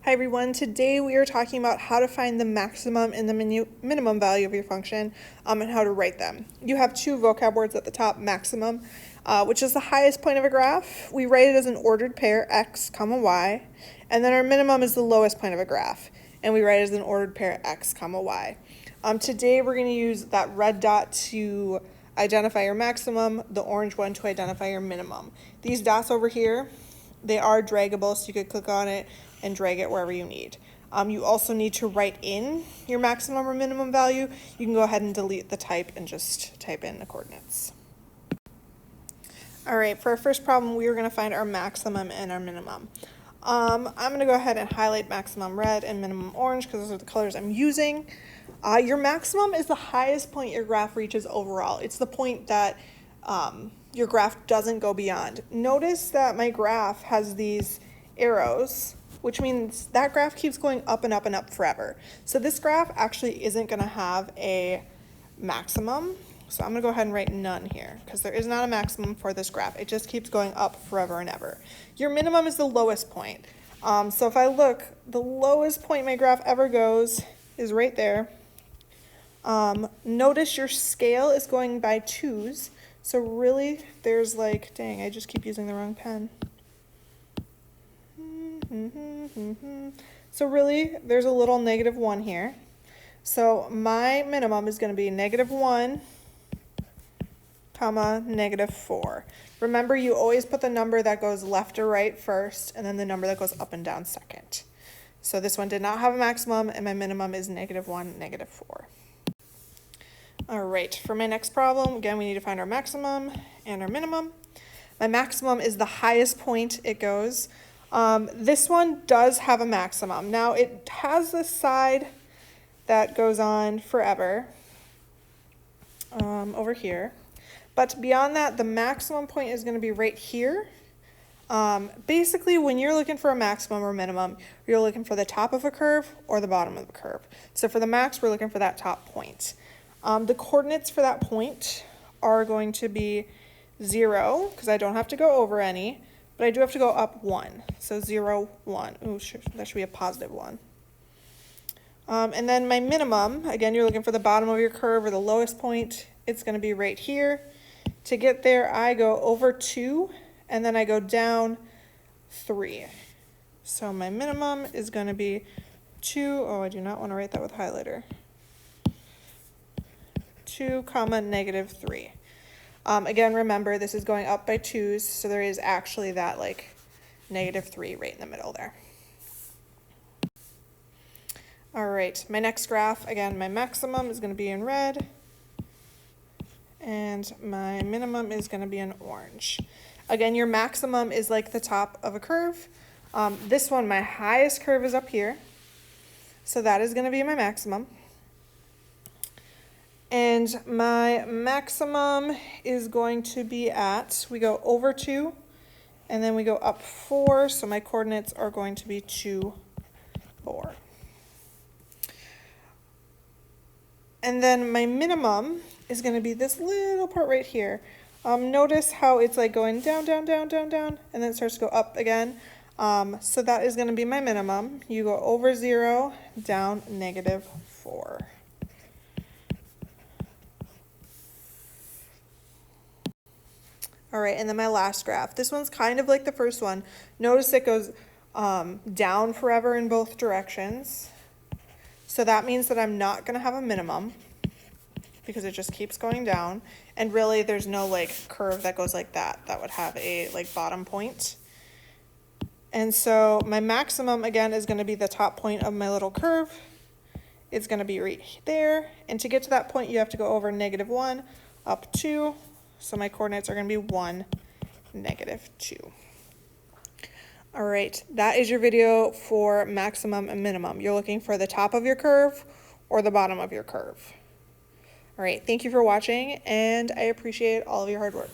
Hi everyone, today we are talking about how to find the maximum and the minimum value of your function and how to write them. You have two vocab words at the top, maximum, which is the highest point of a graph. We write it as an ordered pair, x, comma, y, and then our minimum is the lowest point of a graph, and we write it as an ordered pair, x, comma, y. Today we're going to use that red dot to identify your maximum, the orange one to identify your minimum. These dots over here, they are draggable, so you could click on it and drag it wherever you need. You also need to write in your maximum or minimum value. You can go ahead and delete the type and just type in the coordinates. All right, for our first problem, we are going to find our maximum and our minimum. I'm going to go ahead and highlight maximum red and minimum orange because those are the colors I'm using. Your maximum is the highest point your graph reaches overall. It's the point that your graph doesn't go beyond. Notice that my graph has these arrows, which means that graph keeps going up and up and up forever. So this graph actually isn't going to have a maximum. So I'm going to go ahead and write none here because there is not a maximum for this graph. It just keeps going up forever and ever. Your minimum is the lowest point. So if I look, the lowest point my graph ever goes is right there. Notice your scale is going by twos. So really, there's like, dang, I just keep using the wrong pen. So really, there's a little -1 here. So my minimum is going to be -1, comma, -4. Remember, you always put the number that goes left or right first, and then the number that goes up and down second. So this one did not have a maximum, and my minimum is -1, -4. All right, for my next problem, again, we need to find our maximum and our minimum. My maximum is the highest point it goes. This one does have a maximum. Now it has this side that goes on forever over here. But beyond that, the maximum point is going to be right here. Basically, when you're looking for a maximum or minimum, you're looking for the top of a curve or the bottom of a curve. So for the max, we're looking for that top point. The coordinates for that point are going to be 0, because I don't have to go over any, but I do have to go up 1. So 0, 1. Ooh, that should be a +1. And then my minimum, again, you're looking for the bottom of your curve or the lowest point. It's going to be right here. To get there, I go over 2, and then I go down 3. So my minimum is going to be 2. Oh, I do not want to write that with highlighter. 2, comma, -3. Again, remember, this is going up by 2s, so there is actually that like -3 right in the middle there. All right, my next graph, again, my maximum is going to be in red, and my minimum is going to be in orange. Again, your maximum is like the top of a curve. This one, my highest curve is up here, so that is going to be my maximum. And my maximum is going to be at, we go over 2, and then we go up 4, so my coordinates are going to be 2, 4. And then my minimum is going to be this little part right here. Notice how it's like going down, down, down, down, down, and then it starts to go up again. So that is going to be my minimum. You go over 0, down -4. All right, and then my last graph. This one's kind of like the first one. Notice it goes down forever in both directions. So that means that I'm not going to have a minimum because it just keeps going down. And really, there's no like curve that goes like that. That would have a like bottom point. And so my maximum, again, is going to be the top point of my little curve. It's going to be right there. And to get to that point, you have to go over -1, up 2. So my coordinates are going to be 1, -2. All right, that is your video for maximum and minimum. You're looking for the top of your curve or the bottom of your curve. All right, thank you for watching, and I appreciate all of your hard work.